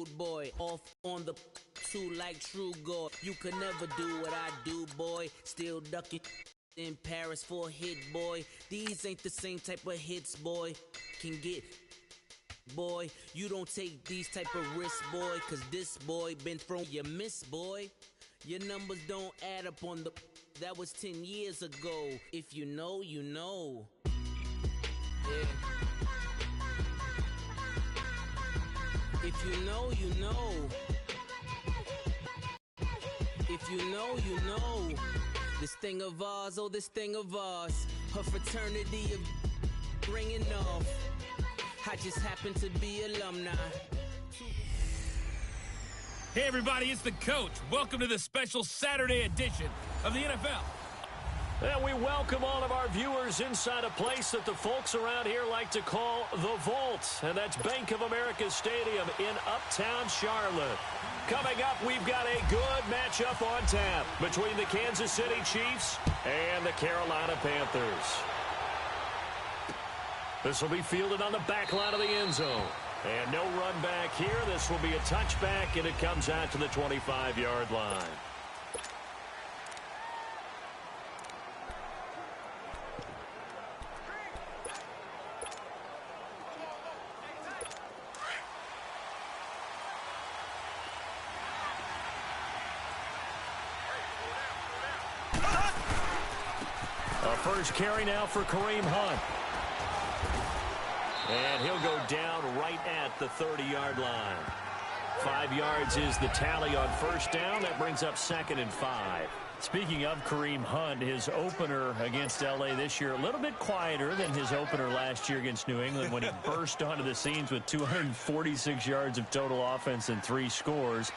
rude boy. Off on the two like true God. You could never do what I do, boy. Still ducking in Paris for a hit, boy. These ain't the same type of hits, boy. Can get, boy. You don't take these type of risks, boy. Cause this boy been thrown, you miss, boy. Your numbers don't add up on the, that was 10 years ago. If you know, you know. Yeah. If you know, you know. If you know, you know. This thing of ours, oh, this thing of ours. Her fraternity of ringing off. I just happen to be alumni. Hey, everybody, it's the coach. Welcome to the special Saturday edition of the NFL. And we welcome all of our viewers inside a place that the folks around here like to call the Vault. And that's Bank of America Stadium in Uptown Charlotte. Coming up, we've got a good matchup on tap between the Kansas City Chiefs and the Carolina Panthers. This will be fielded on the back line of the end zone. And no run back here. This will be a touchback, and it comes out to the 25-yard line. First carry now for Kareem Hunt. And he'll go down right at the 30-yard line. 5 yards is the tally on first down. That brings up 2nd and 5. Speaking of Kareem Hunt, his opener against L.A. this year, a little bit quieter than his opener last year against New England when he burst onto the scenes with 246 yards of total offense and 3 scores.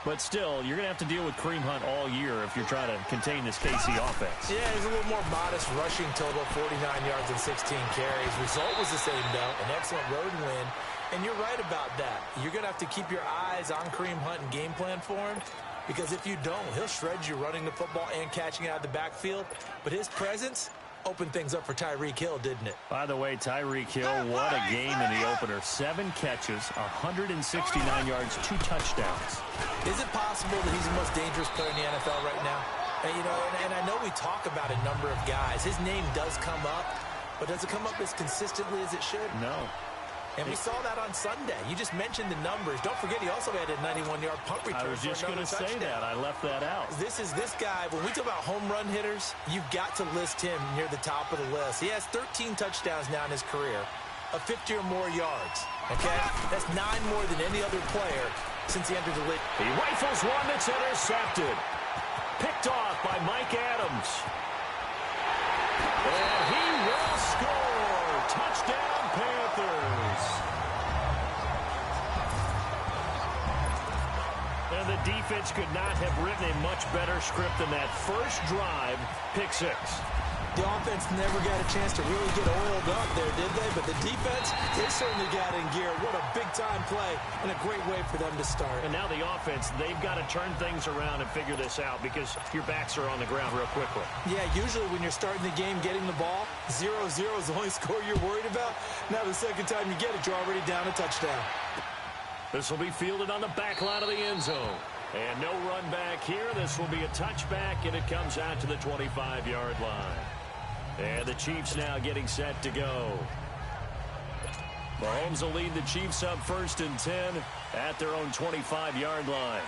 But still, you're going to have to deal with Kareem Hunt all year if you're trying to contain this KC offense. Yeah, he's a little more modest rushing total, 49 yards and 16 carries. Result was the same, though, an excellent road win. And you're right about that. You're going to have to keep your eyes on Kareem Hunt and game plan for him, because if you don't, he'll shred you running the football and catching it out of the backfield. But his presence opened things up for Tyreek Hill, didn't it? By the way, Tyreek Hill, what a game in the opener. 7 catches, 169 yards, 2 touchdowns. Is it possible that he's the most dangerous player in the NFL right now? And, you know, and I know we talk about a number of guys. His name does come up, but does it come up as consistently as it should? No. And we saw that on Sunday. You just mentioned the numbers. Don't forget, he also had a 91-yard punt return. I was just going to say that. I left that out. This guy, when we talk about home run hitters, you've got to list him near the top of the list. He has 13 touchdowns now in his career of 50 or more yards. Okay? That's 9 more than any other player since he entered the league. He rifles one that's intercepted. Picked off by Mike Adams. And he will score. Touchdown, Panthers. And the defense could not have written a much better script than that. First drive, pick 6. The offense never got a chance to really get oiled up there, did they? But the defense, they certainly got in gear. What a big-time play and a great way for them to start. And now the offense, they've got to turn things around and figure this out because your backs are on the ground real quickly. Yeah, usually when you're starting the game getting the ball, 0-0 is the only score you're worried about. Now the second time you get it, you're already down a touchdown. This will be fielded on the back line of the end zone. And no run back here. This will be a touchback, and it comes out to the 25-yard line. And the Chiefs now getting set to go. Mahomes will lead the Chiefs up 1st and 10 at their own 25-yard line.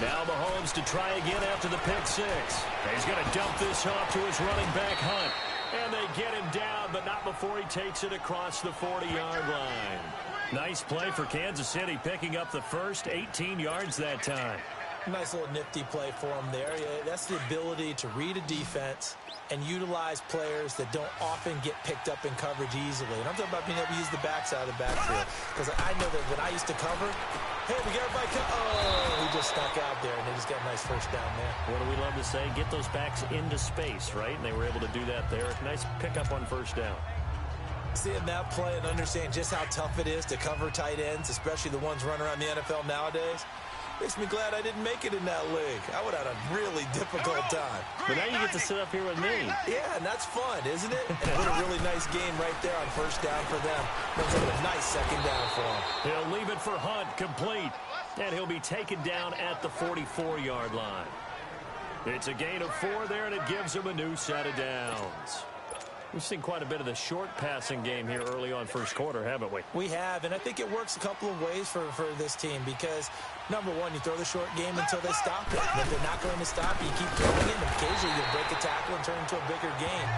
Now Mahomes to try again after the pick 6. He's going to dump this off to his running back, Hunt. And they get him down, but not before he takes it across the 40-yard line. Nice play for Kansas City, picking up the first 18 yards that time. Nice little nifty play for him there. Yeah, that's the ability to read a defense and utilize players that don't often get picked up in coverage easily. And I'm talking about being able to use the backside of the backfield. Because I know that when I used to cover, hey, we got everybody he just stuck out there, and they just got a nice first down there. What do we love to say? Get those backs into space, right? And they were able to do that there. Nice pickup on first down. Seeing that play and understand just how tough it is to cover tight ends, especially the ones running around the NFL nowadays. Makes me glad I didn't make it in that league. I would have had a really difficult time. But now you get to sit up here with me. Yeah, and that's fun, isn't it? And what a really nice game right there on first down for them. Brings up a nice second down for him. He'll leave it for Hunt, complete. And he'll be taken down at the 44-yard line. It's a gain of 4 there, and it gives him a new set of downs. We've seen quite a bit of the short passing game here early on first quarter, haven't we? We have, and I think it works a couple of ways for this team because, number one, you throw the short game until they stop it. And if they're not going to stop it, you keep throwing it, and occasionally you'll break a tackle and turn into a bigger game.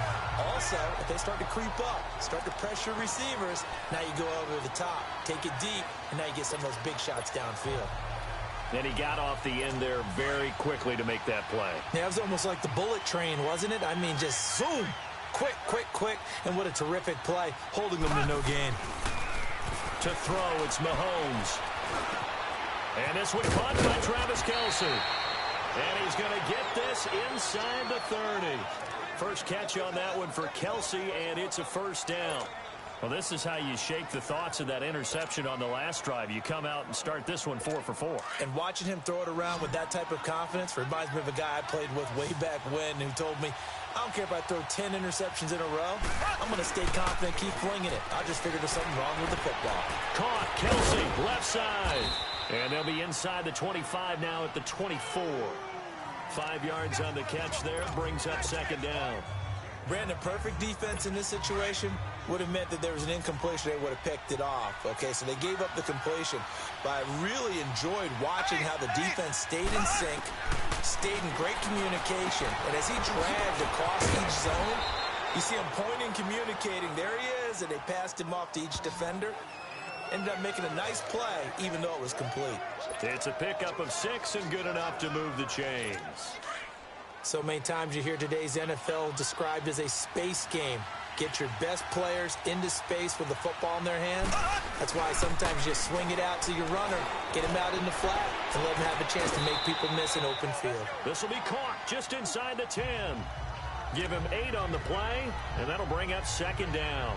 Also, if they start to creep up, start to pressure receivers, now you go over the top, take it deep, and now you get some of those big shots downfield. And he got off the end there very quickly to make that play. Yeah, it was almost like the bullet train, wasn't it? I mean, just zoom. Quick, quick, quick, and what a terrific play, holding them to no gain. To throw, it's Mahomes. And this one caught by Travis Kelce. And he's going to get this inside the 30. First catch on that one for Kelce, and it's a first down. Well, this is how you shake the thoughts of that interception on the last drive. You come out and start this one 4 for 4. And watching him throw it around with that type of confidence reminds me of a guy I played with way back when who told me, I don't care if I throw 10 interceptions in a row. I'm going to stay confident, keep flinging it. I just figured there's something wrong with the football. Caught, Kelce, left side. And they'll be inside the 25 now at the 24. 5 yards on the catch there, brings up second down. Brandon, perfect defense in this situation would have meant that there was an incompletion. They would have picked it off. Okay, so they gave up the completion. But I really enjoyed watching how the defense stayed in sync, stayed in great communication. And as he dragged across each zone, you see him pointing, communicating. There he is, and they passed him off to each defender. Ended up making a nice play, even though it was complete. It's a pickup of 6 and good enough to move the chains. So many times you hear today's NFL described as a space game. Get your best players into space with the football in their hands. That's why sometimes you swing it out to your runner, get him out in the flat, and let him have a chance to make people miss an open field. This will be caught just inside the 10. Give him 8 on the play, and that'll bring up second down.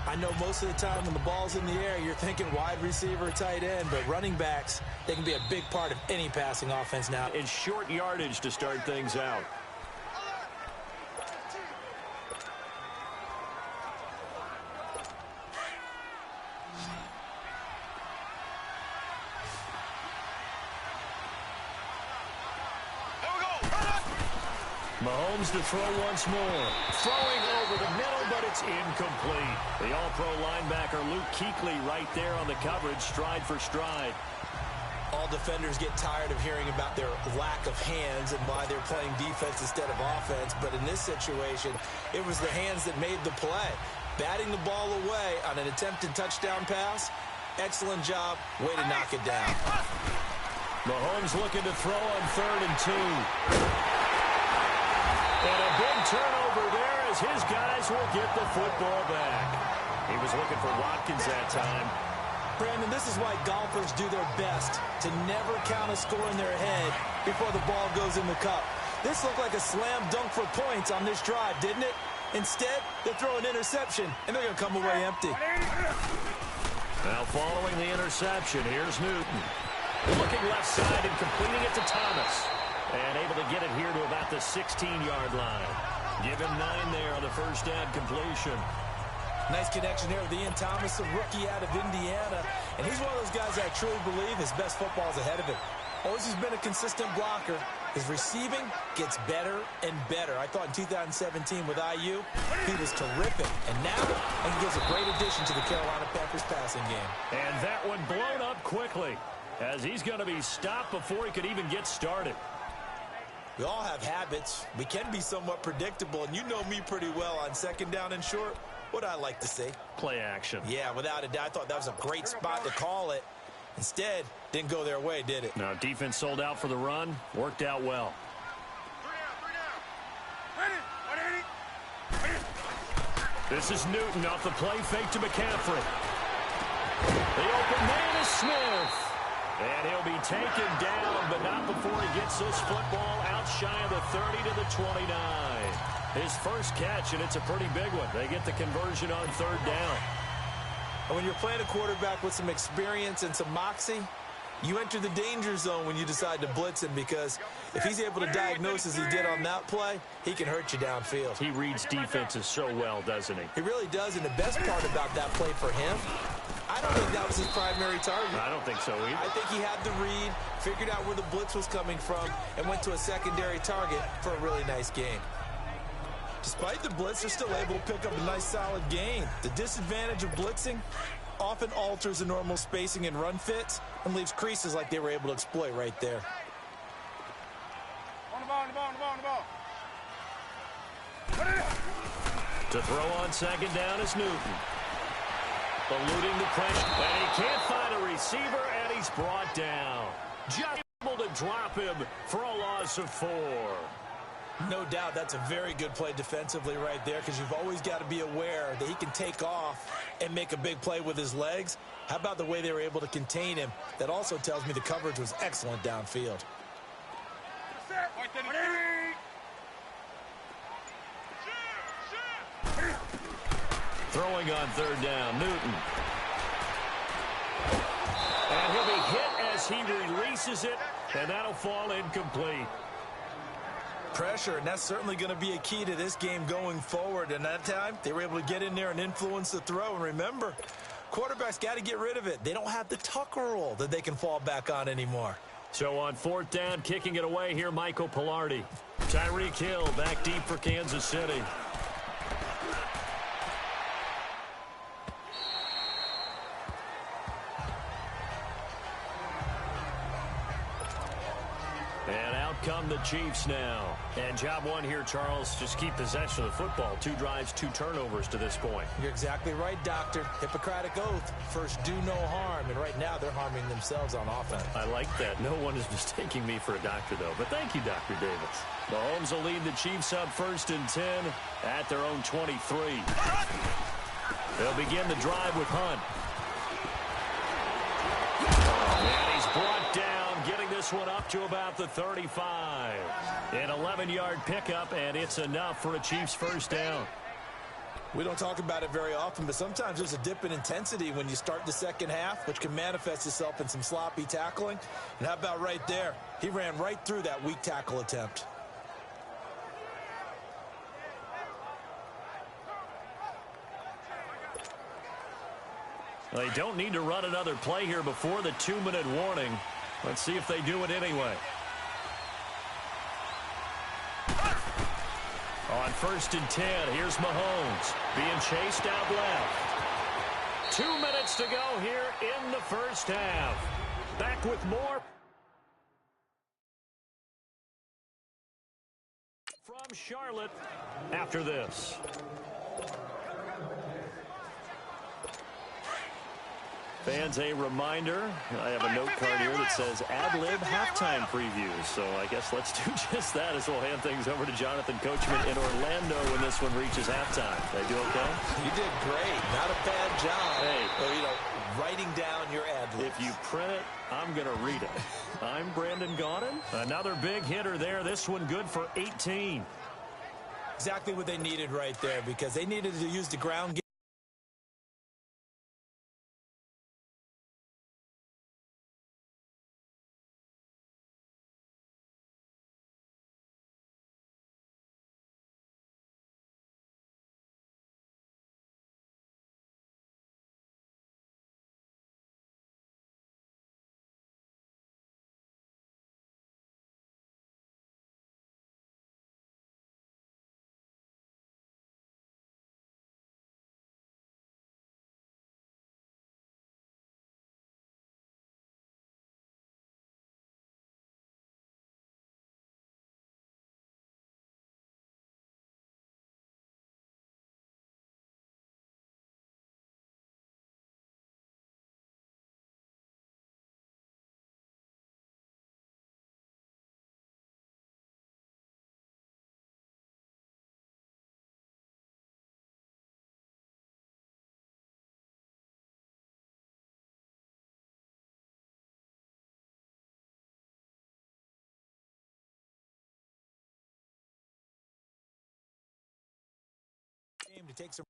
I know most of the time when the ball's in the air, you're thinking wide receiver, tight end, but running backs, they can be a big part of any passing offense now. In short yardage to start things out. Mahomes to throw once more. Throwing over the middle, but it's incomplete. The all-pro linebacker Luke Kuechly right there on the coverage, stride for stride. All defenders get tired of hearing about their lack of hands and why they're playing defense instead of offense. But in this situation, it was the hands that made the play. Batting the ball away on an attempted touchdown pass. Excellent job. Way to knock it down. Mahomes looking to throw on 3rd and 2. And a big turnover there as his guys will get the football back. He was looking for Watkins that time. Brandon, this is why golfers do their best to never count a score in their head before the ball goes in the cup. This looked like a slam dunk for points on this drive, didn't it? Instead, they throw an interception, and they're going to come away empty. Now following the interception, here's Newton. Looking left side and completing it to Thomas. And able to get it here to about the 16-yard line. Give him 9 there on the first down completion. Nice connection there with Ian Thomas, a rookie out of Indiana. And he's one of those guys that I truly believe his best football is ahead of him. Always has been a consistent blocker. His receiving gets better and better. I thought in 2017 with IU, he was terrific. And now, he gives a great addition to the Carolina Panthers passing game. And that one blown up quickly as he's going to be stopped before he could even get started. We all have habits. We can be somewhat predictable, and you know me pretty well on second down and short. What I like to see? Play action. Yeah, without a doubt. I thought that was a great spot to call it. Instead, didn't go their way, did it? No, defense sold out for the run. Worked out well. This is Newton off the play fake to McCaffrey. The open man is Smith. And he'll be taken down, but not before he gets this football out shy of the 30 to the 29. His first catch, and it's a pretty big one. They get the conversion on 3rd down. And when you're playing a quarterback with some experience and some moxie, You enter the danger zone when you decide to blitz him, because if he's able to diagnose as he did on that play, he can hurt you downfield. He reads defenses so well, doesn't he? He really does, and the best part about that play for him, I don't think that was his primary target. I don't think so either. I think he had the read, figured out where the blitz was coming from, and went to a secondary target for a really nice gain. Despite the blitz, they're still able to pick up a nice solid gain. The disadvantage of blitzing often alters the normal spacing and run fits and leaves creases like they were able to exploit right there. On the ball. To throw on second down is Newton. Eluding the pressure, and he can't find a receiver, and he's brought down. Just able to drop him for a loss of 4. No doubt that's a very good play defensively right there, because you've always got to be aware that he can take off and make a big play with his legs. How about the way they were able to contain him? That also tells me the coverage was excellent downfield. Throwing on third down, Newton. And he'll be hit as he releases it, and that'll fall incomplete. Pressure, and that's certainly going to be a key to this game going forward. And that time, they were able to get in there and influence the throw. And remember, quarterbacks got to get rid of it. They don't have the tuck rule that they can fall back on anymore. So on fourth down, kicking it away here, Michael Pilardi. Tyreek Hill back deep for Kansas City. And out come the Chiefs now. And job one here, Charles, just keep possession of the football. 2 drives, 2 turnovers to this point. You're exactly right, Doctor. Hippocratic oath. First, do no harm. And right now, they're harming themselves on offense. I like that. No one is mistaking me for a doctor, though. But thank you, Dr. Davis. Mahomes will lead the Chiefs up 1st and 10 at their own 23. They'll begin the drive with Hunt. And he's brought down, getting this one up to about the 35. An 11-yard pickup, and it's enough for a Chiefs first down. We don't talk about it very often, but sometimes there's a dip in intensity when you start the second half, which can manifest itself in some sloppy tackling. And how about right there? He ran right through that weak tackle attempt. They don't need to run another play here before the 2-minute warning. Let's see if they do it anyway. On 1st and 10, here's Mahomes being chased out left. 2 minutes to go here in the first half. Back with more from Charlotte after this. Fans, a reminder, I have a note card here that says ad-lib halftime previews. So I guess let's do just that as we'll hand things over to Jonathan Coachman in Orlando when this one reaches halftime. Did I do okay? You did great. Not a bad job. Hey. Writing down your ad-libs. If you print it, I'm going to read it. I'm Brandon Gaudin. Another big hitter there. This one good for 18. Exactly what they needed right there, because they needed to use the ground game. To take some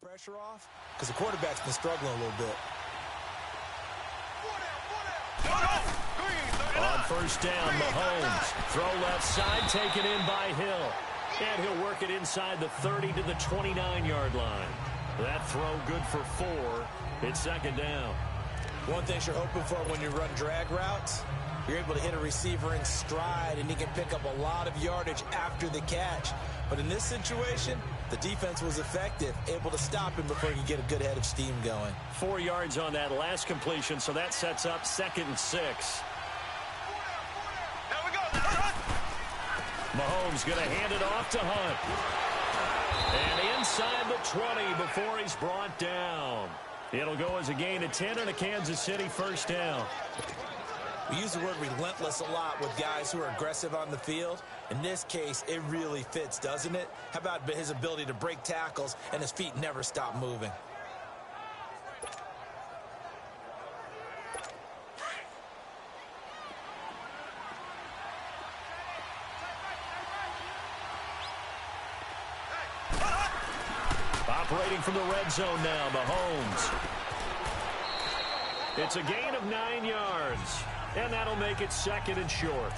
Pressure off because the quarterback's been struggling a little bit. On first down, Mahomes. Throw left side, taken in by Hill. And he'll work it inside the 30 to the 29-yard line. That throw good for 4. It's second down. One thing you're hoping for when you run drag routes, you're able to hit a receiver in stride, and he can pick up a lot of yardage after the catch. But in this situation, the defense was effective, able to stop him before he could get a good head of steam going. 4 yards on that last completion, so that sets up 2nd and 6. Mahomes going to hand it off to Hunt. And inside the 20 before he's brought down. It'll go as a gain of 10 and a Kansas City first down. We use the word relentless a lot with guys who are aggressive on the field. In this case, it really fits, doesn't it? How about his ability to break tackles and his feet never stop moving? Operating from the red zone now, Mahomes. It's a gain of 9 yards, and that'll make it 2nd and short.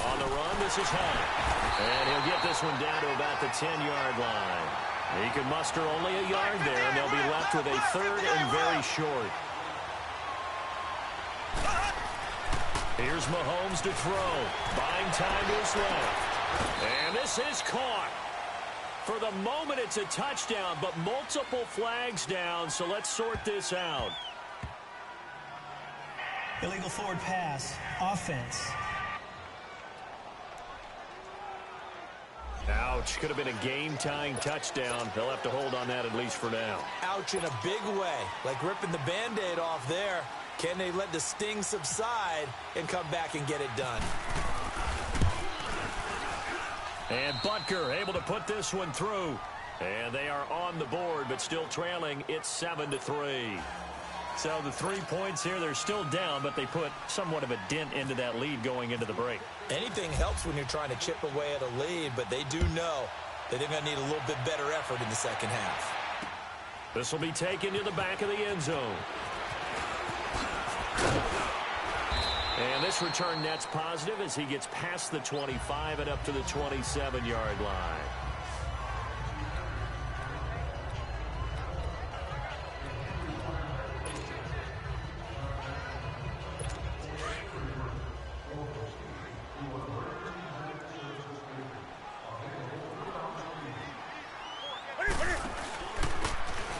On the run, this is Hunt. And he'll get this one down to about the 10-yard line. He can muster only a yard there, and they'll be left with a 3rd and very short. Here's Mahomes to throw. Buying time to his left. And this is caught. For the moment, it's a touchdown, but multiple flags down, so let's sort this out. Illegal forward pass. Offense. Ouch. Could have been a game-tying touchdown. They'll have to hold on that at least for now. Ouch in a big way, like ripping the Band-Aid off there. Can they let the sting subside and come back and get it done? And Butker able to put this one through. And they are on the board, but still trailing. It's 7-3. So the 3 points here, they're still down, but they put somewhat of a dent into that lead going into the break. Anything helps when you're trying to chip away at a lead, but they do know that they're going to need a little bit better effort in the second half. This will be taken to the back of the end zone. And this return net's positive as he gets past the 25 and up to the 27-yard line.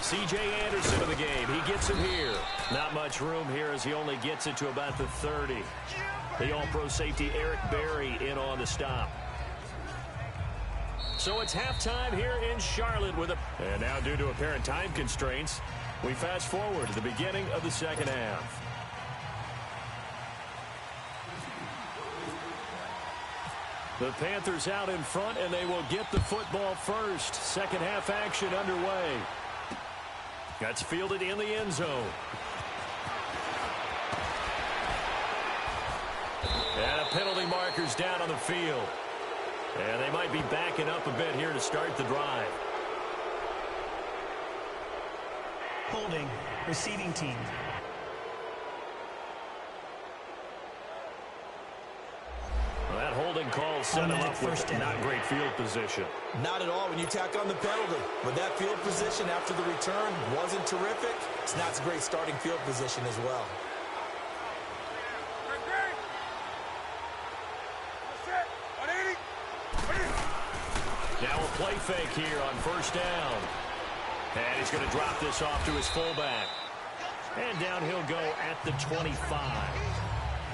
C.J. Anderson in the game. He gets it here. Not much room here as he only gets it to about the 30. The all-pro safety Eric Berry in on the stop. So it's halftime here in Charlotte with a... And now due to apparent time constraints, we fast forward to the beginning of the second half. The Panthers out in front, and they will get the football first. Second half action underway. That's fielded in the end zone. And a penalty marker's down on the field. And they might be backing up a bit here to start the drive. Holding. Receiving team. Well, that holding call set him up with not great field position. Not at all when you tack on the penalty. But that field position after the return wasn't terrific. It's not a great starting field position as well. Now a play fake here on first down. And he's going to drop this off to his fullback. And down he'll go at the 25.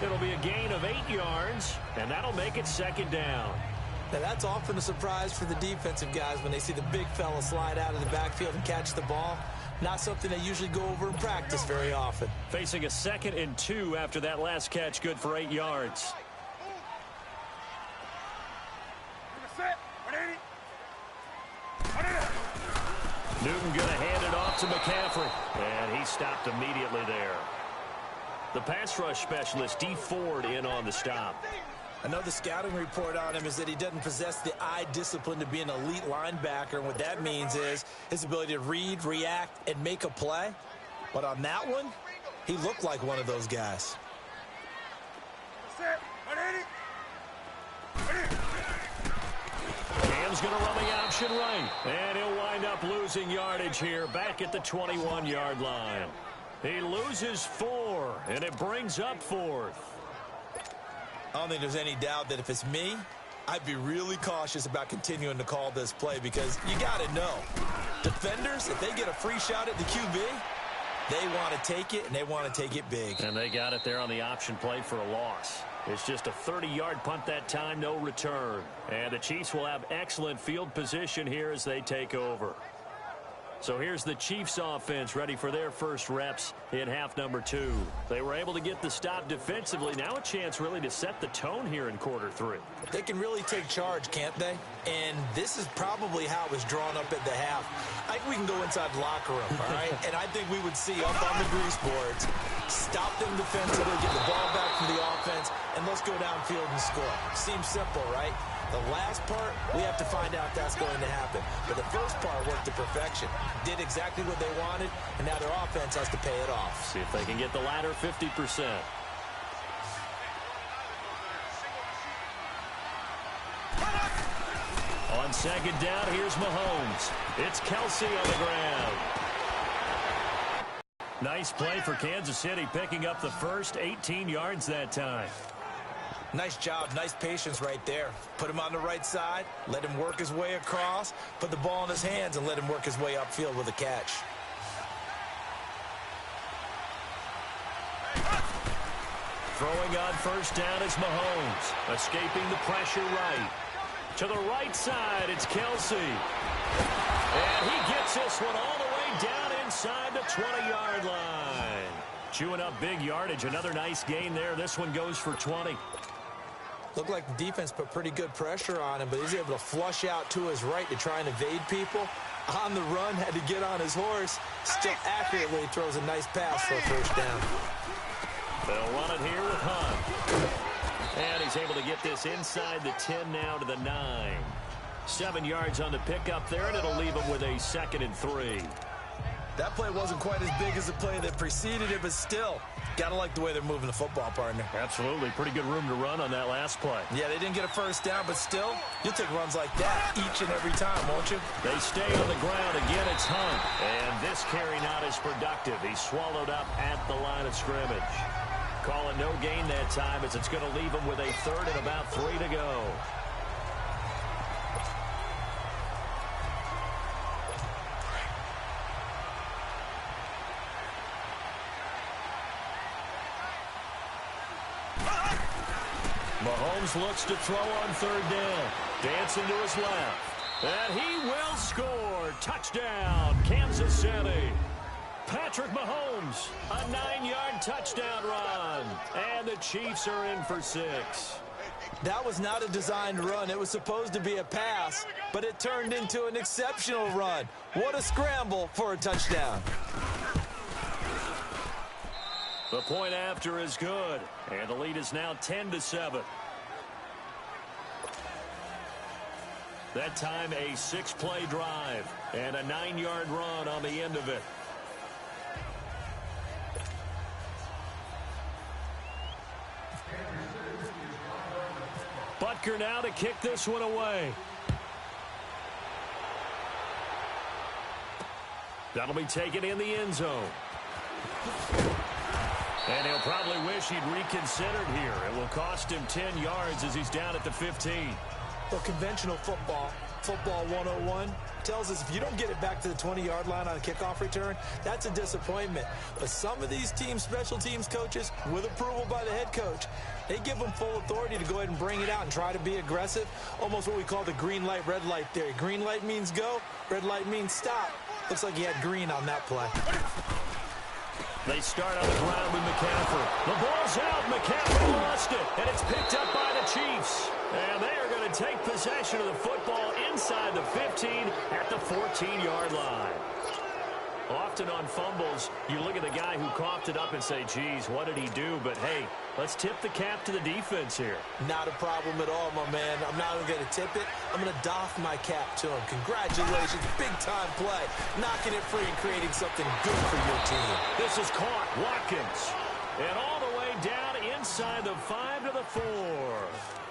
It'll be a gain of 8 yards, and that'll make it second down. Now that's often a surprise for the defensive guys when they see the big fella slide out of the backfield and catch the ball. Not something they usually go over in practice very often. Facing a 2nd and 2 after that last catch, good for 8 yards. Newton going to hand it off to McCaffrey. And he stopped immediately there. The pass rush specialist, D. Ford, in on the stop. I know the scouting report on him is that he doesn't possess the eye discipline to be an elite linebacker. And what that means is his ability to read, react, and make a play. But on that one, he looked like one of those guys. Cam's going to run the option right. And he'll wind up losing yardage here back at the 21-yard line. He loses 4, and it brings up 4th. I don't think there's any doubt that if it's me, I'd be really cautious about continuing to call this play because you got to know, defenders, if they get a free shot at the QB, they want to take it, and they want to take it big. And they got it there on the option play for a loss. It's just a 30-yard punt that time, no return. And the Chiefs will have excellent field position here as they take over. So here's the Chiefs offense ready for their first reps in half number 2. They were able to get the stop defensively. Now a chance really to set the tone here in quarter 3. They can really take charge, can't they? And this is probably how it was drawn up at the half. I think we can go inside the locker room, all right? And I think we would see up on the grease boards, stop them defensively, get the ball back from the offense, and let's go downfield and score. Seems simple, right? The last part, we have to find out if that's going to happen. But the first part worked to perfection. Did exactly what they wanted, and now their offense has to pay it off. See if they can get the latter 50%. On second down, here's Mahomes. It's Kelsey on the ground. Nice play for Kansas City, picking up the first 18 yards that time. Nice job, nice patience right there. Put him on the right side, let him work his way across, put the ball in his hands, and let him work his way upfield with a catch. Throwing on first down is Mahomes, escaping the pressure right. To the right side, it's Kelsey. And he gets this one all the way down inside the 20-yard line. Chewing up big yardage, another nice gain there. This one goes for 20. Looked like the defense put pretty good pressure on him, but he's able to flush out to his right to try and evade people. On the run, had to get on his horse. Still accurately throws a nice pass for a first down. They'll run it here with Hunt. And he's able to get this inside the 10 now to the 9. 7 yards on the pickup there, and it'll leave him with a 2nd and 3. That play wasn't quite as big as the play that preceded it, but still, got to like the way they're moving the football, partner. Absolutely. Pretty good room to run on that last play. Yeah, they didn't get a first down, but still, you'll take runs like that each and every time, won't you? They stay on the ground. Again, it's Hunt. And this carry not as productive. He's swallowed up at the line of scrimmage. Call it no gain that time as it's going to leave him with a 3rd and about 3 to go. Mahomes looks to throw on 3rd down. Dancing to his left. And he will score. Touchdown, Kansas City. Patrick Mahomes, a 9-yard touchdown run. And the Chiefs are in for 6. That was not a designed run. It was supposed to be a pass, but it turned into an exceptional run. What a scramble for a touchdown. The point after is good, and the lead is now 10-7. That time a 6-play drive and a 9-yard run on the end of it. Butker now to kick this one away. That'll be taken in the end zone. And he'll probably wish he'd reconsidered here. It will cost him 10 yards as he's down at the 15. Well, conventional football 101, tells us if you don't get it back to the 20-yard line on a kickoff return, that's a disappointment. But some of these teams, special teams coaches, with approval by the head coach, they give them full authority to go ahead and bring it out and try to be aggressive. Almost what we call the green light, red light theory. Green light means go, red light means stop. Looks like he had green on that play. They start on the ground with McCaffrey. The ball's out. McCaffrey lost it. And it's picked up by the Chiefs. And they are going to take possession of the football inside the 15 at the 14-yard line. Often on fumbles, you look at the guy who coughed it up and say, geez, what did he do? But, hey, let's tip the cap to the defense here. Not a problem at all, my man. I'm not even going to tip it. I'm going to doff my cap to him. Congratulations. Big-time play. Knocking it free and creating something good for your team. This is caught. Watkins. And all the way down inside the 5 to the 4.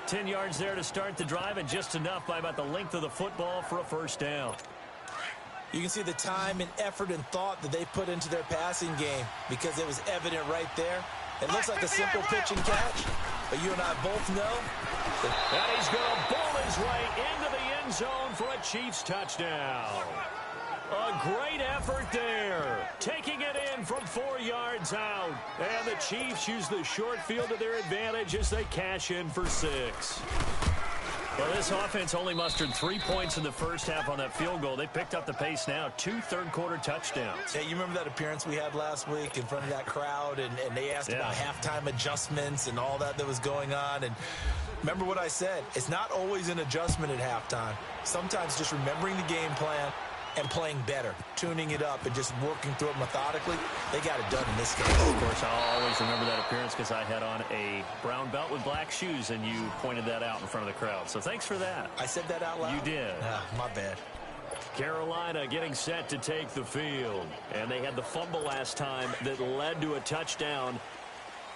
10 yards there to start the drive, and just enough by about the length of the football for a first down. You can see the time and effort and thought that they put into their passing game because it was evident right there. It looks like a simple pitch and catch, but you and I both know that he's going to bowl his way into the end zone for a Chiefs touchdown. A great effort there. Taking it in from 4 yards out. And the Chiefs use the short field to their advantage as they cash in for 6. Well, this offense only mustered 3 points in the first half on that field goal. They picked up the pace now. 2 third-quarter touchdowns. Hey, you remember that appearance we had last week in front of that crowd, and they asked about halftime adjustments and all that was going on. And remember what I said. It's not always an adjustment at halftime. Sometimes just remembering the game plan and playing better, tuning it up and just working through it methodically. They got it done in this game. Of course, I'll always remember that appearance because I had on a brown belt with black shoes, and you pointed that out in front of the crowd. So thanks for that. I said that out loud? You did. My bad. Carolina getting set to take the field. And they had the fumble last time that led to a touchdown.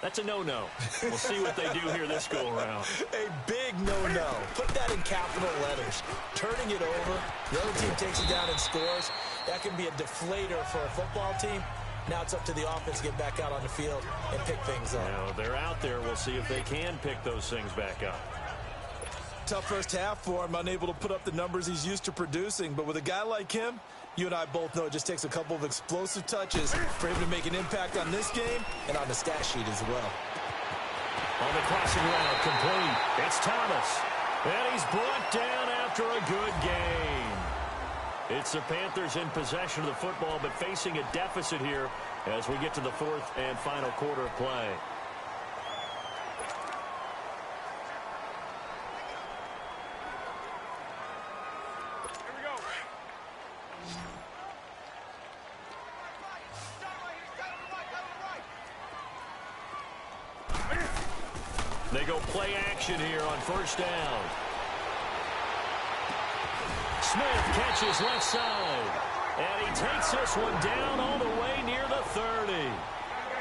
That's a no-no. We'll see what they do here this go-around. A big no-no. Put that in capital letters. Turning it over, the other team takes it down and scores. That can be a deflator for a football team. Now it's up to the offense to get back out on the field and pick things up. Now, they're out there. We'll see if they can pick those things back up. Tough first half for him, unable to put up the numbers he's used to producing. But with a guy like him, you and I both know it just takes a couple of explosive touches for him to make an impact on this game and on the stat sheet as well. On the crossing route, complete. It's Thomas. And he's brought down after a good game. It's the Panthers in possession of the football, but facing a deficit here as we get to the fourth and final quarter of play. They go play action here on first down. Smith catches left side. And he takes this one down all the way near the 30.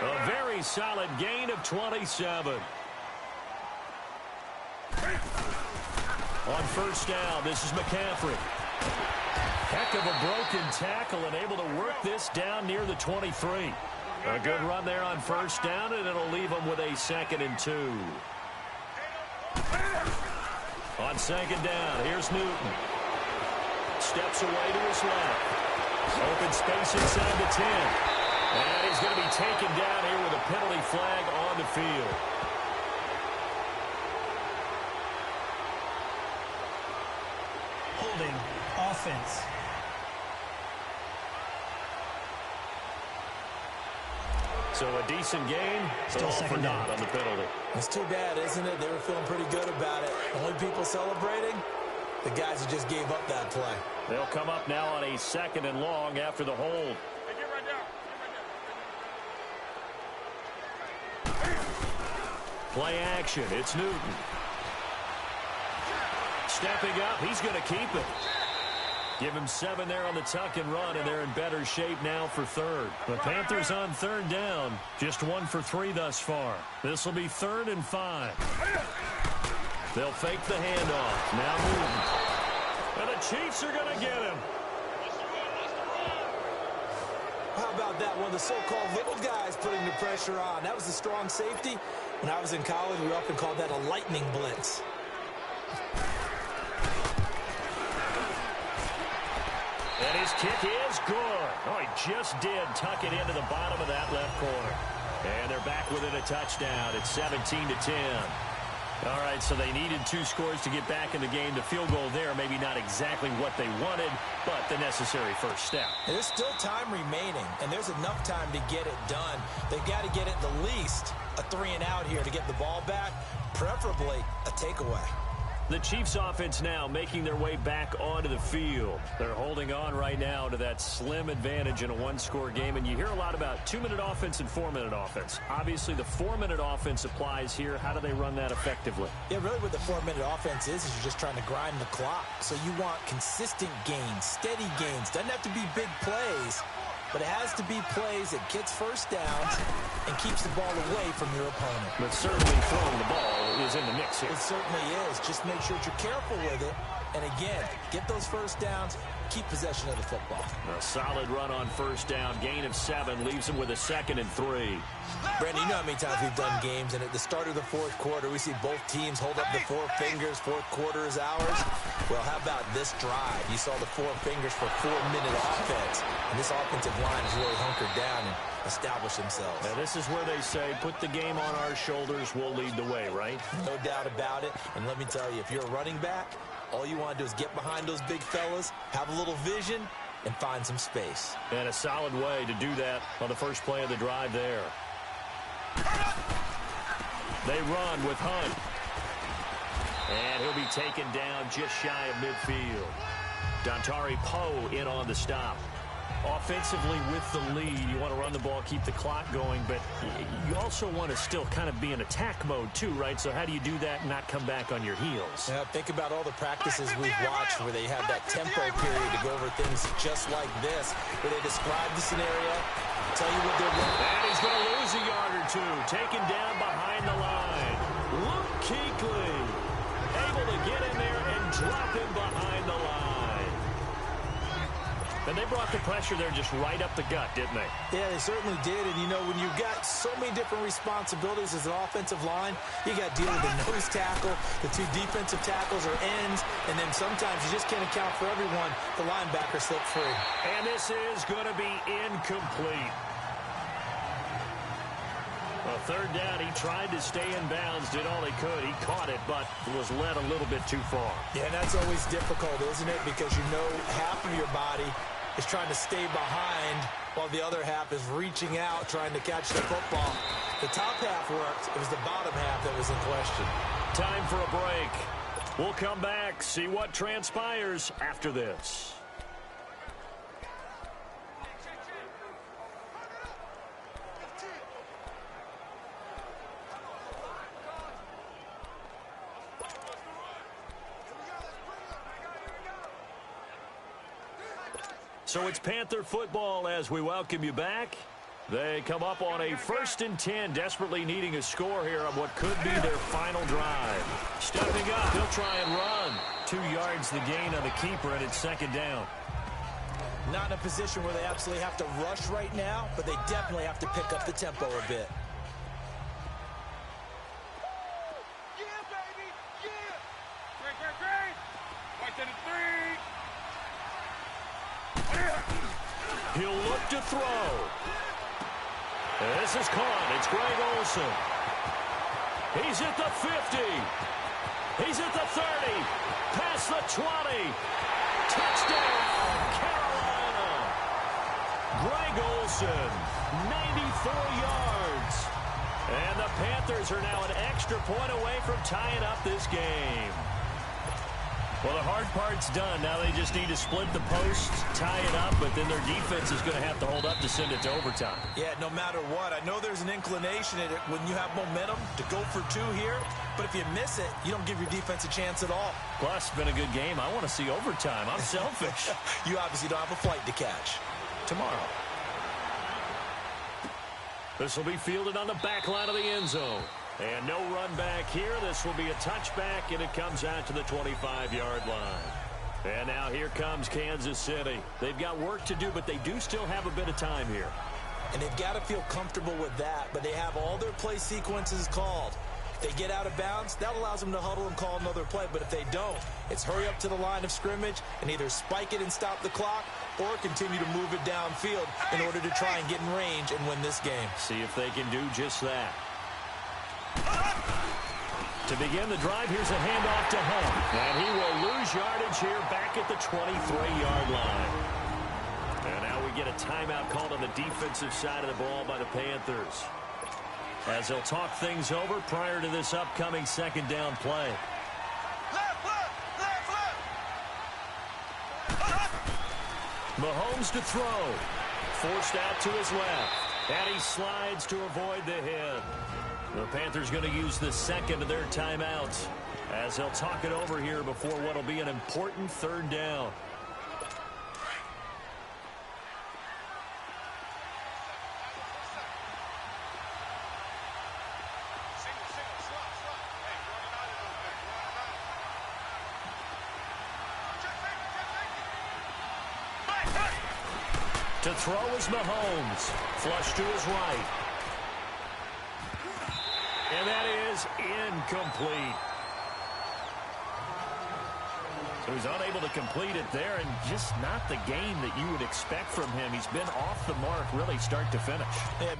A very solid gain of 27. On first down, this is McCaffrey. Heck of a broken tackle and able to work this down near the 23. A good run there on first down, and it'll leave them with a 2nd and 2. On second down, here's Newton. Steps away to his left. Open space inside the 10. And he's going to be taken down here with a penalty flag on the field. Holding offense. So a decent game, Still all for second naught down. on the penalty. It's too bad, isn't it? They were feeling pretty good about it. Only people celebrating, the guys who just gave up that play. They'll come up now on a 2nd and long after the hold. Play action. It's Newton. Stepping up. He's going to keep it. Give him 7 there on the tuck and run, and they're in better shape now for third. The Panthers on third down. Just 1 for 3 thus far. This will be 3rd and 5. They'll fake the handoff. Now Newton. And the Chiefs are going to get him. How about that? One of the so-called little guys putting the pressure on. That was the strong safety. When I was in college, we often called that a lightning blitz. And his kick is good. Oh, he just did tuck it into the bottom of that left corner. And they're back within a touchdown. It's 17-10. All right, so they needed 2 scores to get back in the game. The field goal there, maybe not exactly what they wanted, but the necessary first step. And there's still time remaining, and there's enough time to get it done. They've got to get it the least a 3 and out here to get the ball back, preferably a takeaway. The Chiefs offense now making their way back onto the field. They're holding on right now to that slim advantage in a one-score game. And you hear a lot about 2-minute offense and 4-minute offense. Obviously, the 4-minute offense applies here. How do they run that effectively? Yeah, really what the 4-minute offense is you're just trying to grind the clock. So you want consistent gains, steady gains. Doesn't have to be big plays, but it has to be plays that gets first downs and keeps the ball away from your opponent. But certainly throwing the ball is in the mix here. It certainly is. Just make sure that you're careful with it. And again, get those first downs, keep possession of the football. A solid run on first down. Gain of 7 leaves him with a 2nd and 3. Brandon, you know how many times we've done games, and at the start of the fourth quarter, we see both teams hold up the 4 fingers. Fourth quarter is ours. Well, how about this drive? You saw the 4 fingers for 4-minute offense, and this offensive line has really hunkered down and established themselves. Now, this is where they say, put the game on our shoulders, we'll lead the way, right? No doubt about it. And let me tell you, if you're a running back, all you want to do is get behind those big fellas, have a little vision, and find some space. And a solid way to do that on the first play of the drive there. They run with Hunt. And he'll be taken down just shy of midfield. Dontari Poe in on the stop. Offensively with the lead, you want to run the ball, keep the clock going, but you also want to still kind of be in attack mode too, right? So how do you do that and not come back on your heels? Yeah, think about all the practices we've watched where they have that tempo period to go over things just like this, where they describe the scenario, tell you what they're doing. And he's going to lose a yard or two, taken down behind the line. Luke Kuechly able to get in there and drop him behind the line. And they brought the pressure there just right up the gut, didn't they? Yeah, they certainly did. And, you know, when you've got so many different responsibilities as an offensive line, you got to deal with the nose tackle, the 2 defensive tackles or ends, and then sometimes you just can't account for everyone. The linebacker slipped free. And this is going to be incomplete. A 3rd down, he tried to stay in bounds, did all he could. He caught it, but was led a little bit too far. Yeah, and that's always difficult, isn't it? Because you know half of your body is trying to stay behind while the other half is reaching out, trying to catch the football. The top half worked. It was the bottom half that was in question. Time for a break. We'll come back, see what transpires after this. So it's Panther football as we welcome you back. They come up on a 1st and 10, desperately needing a score here on what could be their final drive. Stepping up, he'll try and run. 2 yards the gain on the keeper, and it's 2nd down. Not in a position where they absolutely have to rush right now, but they definitely have to pick up the tempo a bit. Yeah, baby! Yeah! Great! Right to the 3! He'll look to throw. This is caught. It's Greg Olsen. He's at the 50. He's at the 30. Past the 20. Touchdown, Carolina. Greg Olsen, 94 yards. And the Panthers are now an extra point away from tying up this game. Well, the hard part's done. Now they just need to split the posts, tie it up, but then their defense is going to have to hold up to send it to overtime. Yeah, no matter what. I know there's an inclination in it when you have momentum to go for 2 here, but if you miss it, you don't give your defense a chance at all. Plus, it's been a good game. I want to see overtime. I'm selfish. You obviously don't have a flight to catch. Tomorrow. This will be fielded on the back line of the end zone. And no run back here. This will be a touchback, and it comes out to the 25-yard line. And now here comes Kansas City. They've got work to do, but they do still have a bit of time here. And they've got to feel comfortable with that, but they have all their play sequences called. If they get out of bounds, that allows them to huddle and call another play. But if they don't, it's hurry up to the line of scrimmage and either spike it and stop the clock or continue to move it downfield in order to try and get in range and win this game. See if they can do just that. To begin the drive, here's a handoff to Hunt. And he will lose yardage here back at the 23-yard line. And now we get a timeout called on the defensive side of the ball by the Panthers, as they'll talk things over prior to this upcoming 2nd down play. Mahomes to throw. Forced out to his left. And he slides to avoid the hit. The Panthers going to use the second of their timeouts as they'll talk it over here before what will be an important third down. To throw is Mahomes. Flush to his right. And that is incomplete. So he's unable to complete it there, and just not the game that you would expect from him. He's been off the mark really start to finish. Yeah.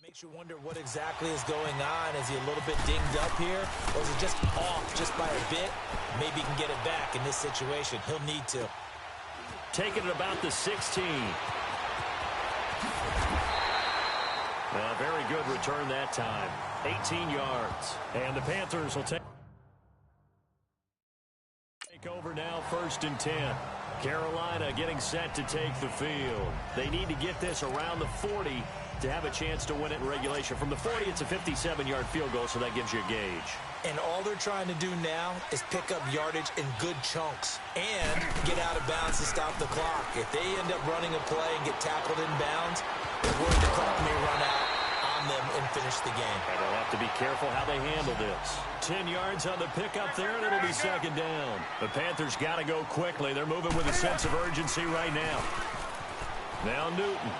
Makes you wonder what exactly is going on. Is he a little bit dinged up here? Or is he just off just by a bit? Maybe he can get it back in this situation. He'll need to. Taking it about the 16. A very good return that time. 18 yards. And the Panthers will take over now, 1st and 10. Carolina getting set to take the field. They need to get this around the 40 to have a chance to win it in regulation. From the 40, it's a 57-yard field goal, so that gives you a gauge. And all they're trying to do now is pick up yardage in good chunks and get out of bounds to stop the clock. If they end up running a play and get tackled in bounds, they're worried the clock may run out on them and finish the game. And they'll have to be careful how they handle this. 10 yards on the pickup there, and it'll be 2nd down. The Panthers got to go quickly. They're moving with a sense of urgency right now. Now Newton.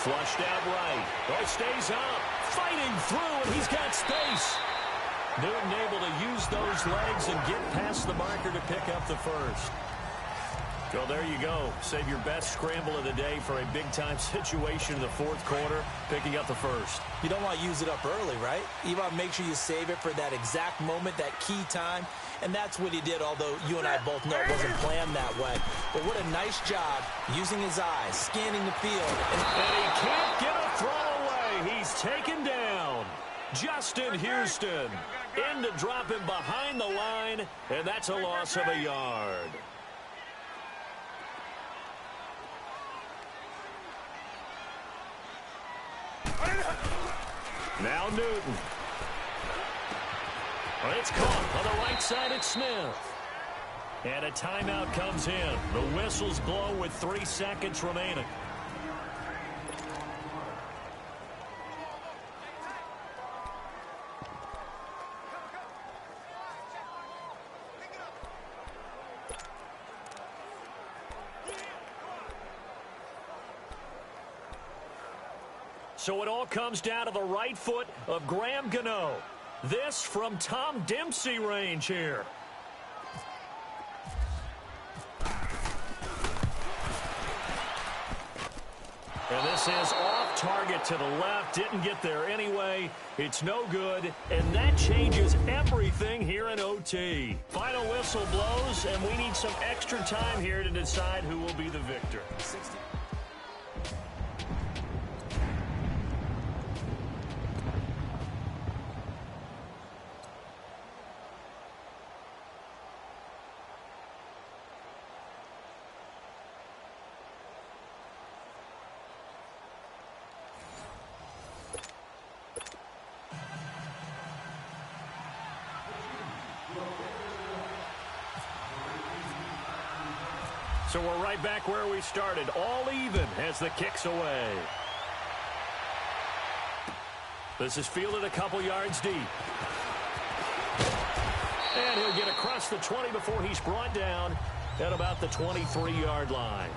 Flushed out right. Oh, stays up. Fighting through, and he's got space. Newton able to use those legs and get past the marker to pick up the first. So there you go. Save your best scramble of the day for a big-time situation in the 4th quarter, picking up the first. You don't want to use it up early, right? You want to make sure you save it for that exact moment, that key time. And that's what he did, although you and I both know it wasn't planned that way. But what a nice job using his eyes, scanning the field. And he can't get a throw away. He's taken down. Justin Houston in to drop him behind the line, and that's a loss of a yard. Now Newton. Well, it's caught on the right side at Smith. And a timeout comes in. The whistles blow with 3 seconds remaining. So it all comes down to the right foot of Graham Gano. This from Tom Dempsey range here. And this is off target to the left. Didn't get there anyway. It's no good. And that changes everything here in OT. Final whistle blows, and we need some extra time here to decide who will be the victor. So we're right back where we started, all even as the kick's away. This is fielded a couple yards deep. And he'll get across the 20 before he's brought down at about the 23-yard line.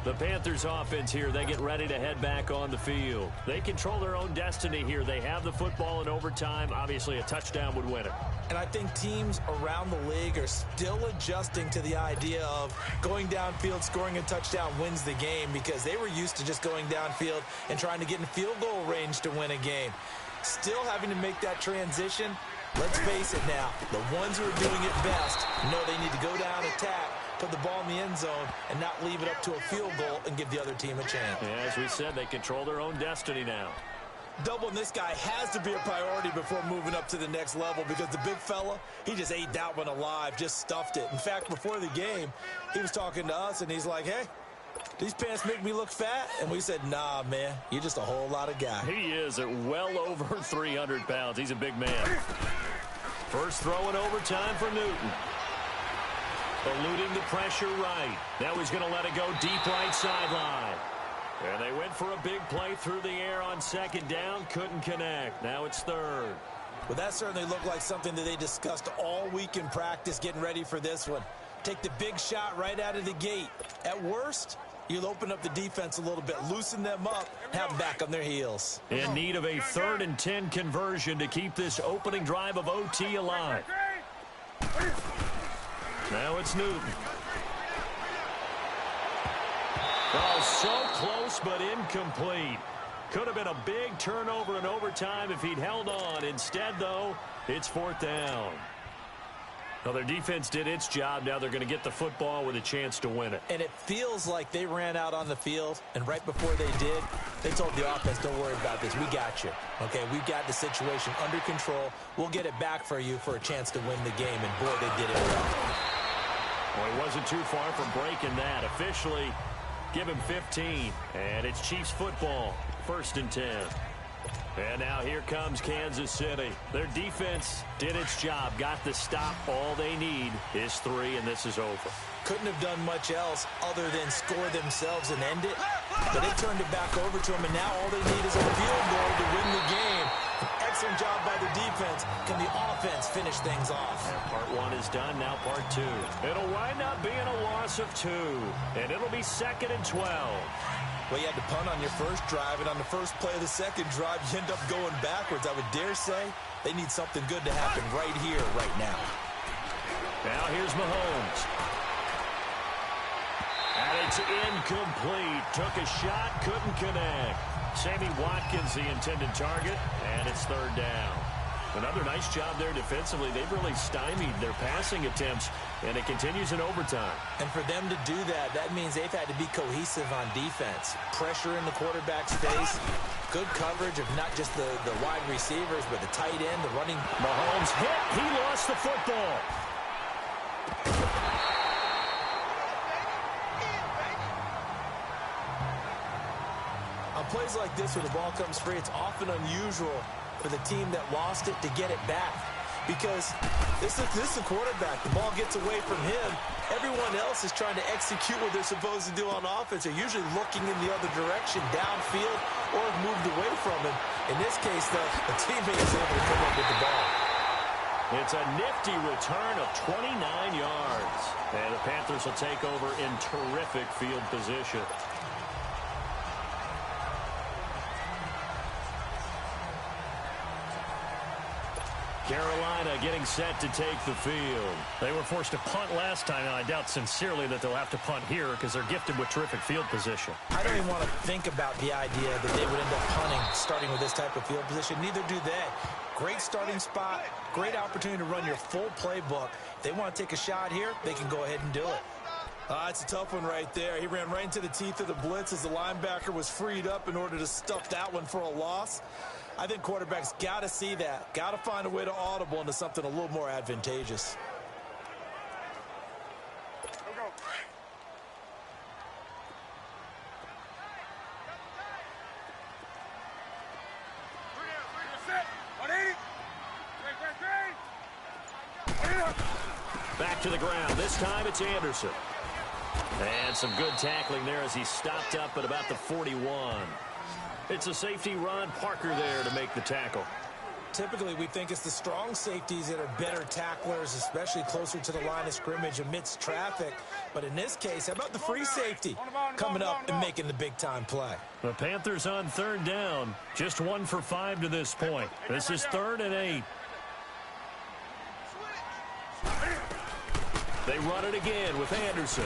The Panthers offense here, they get ready to head back on the field. They control their own destiny here. They have the football in overtime. Obviously, a touchdown would win it. And I think teams around the league are still adjusting to the idea of going downfield, scoring a touchdown wins the game, because they were used to just going downfield and trying to get in field goal range to win a game. Still having to make that transition. Let's face it now, the ones who are doing it best know they need to go down, attack, put the ball in the end zone, and not leave it up to a field goal and give the other team a chance. Yeah, as we said, they control their own destiny now. Doubling this guy has to be a priority before moving up to the next level, because the big fella, he just ate that one alive, just stuffed it. In fact, before the game, he was talking to us, and he's like, hey, these pants make me look fat? And we said, nah, man, you're just a whole lot of guy. He is at well over 300 pounds. He's a big man. First throw in overtime for Newton. Eluding the pressure right. Now he's going to let it go deep right sideline. And they went for a big play through the air on second down. Couldn't connect. Now it's third. Well, that certainly looked like something that they discussed all week in practice, getting ready for this one. Take the big shot right out of the gate. At worst, you'll open up the defense a little bit, loosen them up, have them back on their heels. In need of a 3rd and 10 conversion to keep this opening drive of OT alive. Now it's Newton. Oh, so close but incomplete. Could have been a big turnover in overtime if he'd held on. Instead, though, it's 4th down. Well, their defense did its job. Now they're going to get the football with a chance to win it. And it feels like they ran out on the field, and right before they did, they told the offense, don't worry about this. We got you. Okay, we've got the situation under control. We'll get it back for you for a chance to win the game. And, boy, they did it well. Well, he wasn't too far from breaking that. Officially, give him 15. And it's Chiefs football, 1st and 10. And now here comes Kansas City. Their defense did its job, got the stop. All they need is 3, and this is over. Couldn't have done much else other than score themselves and end it. But they turned it back over to them, and now all they need is a field goal to win the game. An excellent job by the defense. Can the offense finish things off? And part 1 is done, now part 2. It'll wind up being a loss of 2, and it'll be 2nd and 12. Well, you had to punt on your first drive, and on the first play of the second drive, you end up going backwards. I would dare say they need something good to happen right here, right now. Now here's Mahomes. And it's incomplete. Took a shot, couldn't connect. Sammy Watkins, the intended target, and it's 3rd down. Another nice job there defensively. They've really stymied their passing attempts, and it continues in overtime. And for them to do that, that means they've had to be cohesive on defense. Pressure in the quarterback's face, good coverage of not just the wide receivers, but the tight end, the running. Mahomes hit. He lost the football. On plays like this where the ball comes free, it's often unusual for the team that lost it to get it back. Because this is the quarterback. The ball gets away from him. Everyone else is trying to execute what they're supposed to do on offense. They're usually looking in the other direction, downfield, or have moved away from him. In this case, though, the teammate is able to come up with the ball. It's a nifty return of 29 yards. And the Panthers will take over in terrific field position. Carolina getting set to take the field. They were forced to punt last time, and I doubt sincerely that they'll have to punt here because they're gifted with terrific field position. I don't even want to think about the idea that they would end up punting starting with this type of field position. Neither do they. Great starting spot, great opportunity to run your full playbook. If they want to take a shot here, they can go ahead and do it. It's a tough one right there. He ran right into the teeth of the blitz as the linebacker was freed up in order to stuff that one for a loss. I think quarterbacks got to see that. Got to find a way to audible into something a little more advantageous. Back to the ground. This time it's Anderson. And some good tackling there as he stopped up at about the 41. It's a safety, Ron Parker, there to make the tackle. Typically, we think it's the strong safeties that are better tacklers, especially closer to the line of scrimmage amidst traffic. But in this case, how about the free safety coming up and making the big-time play? The Panthers on 3rd down. Just 1 for 5 to this point. This is 3rd and 8. They run it again with Anderson.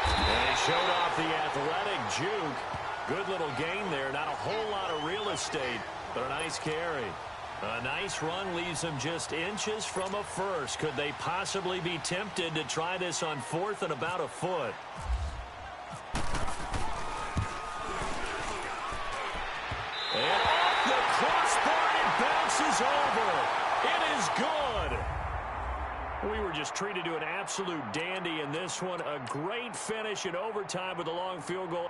And he showed off the athletic juke. Good little gain there. Not a whole lot of real estate, but a nice carry. A nice run leaves them just inches from a first. Could they possibly be tempted to try this on 4th and about a foot? And off the crossbar, it bounces over. It is good. We were just treated to an absolute dandy in this one. A great finish in overtime with a long field goal.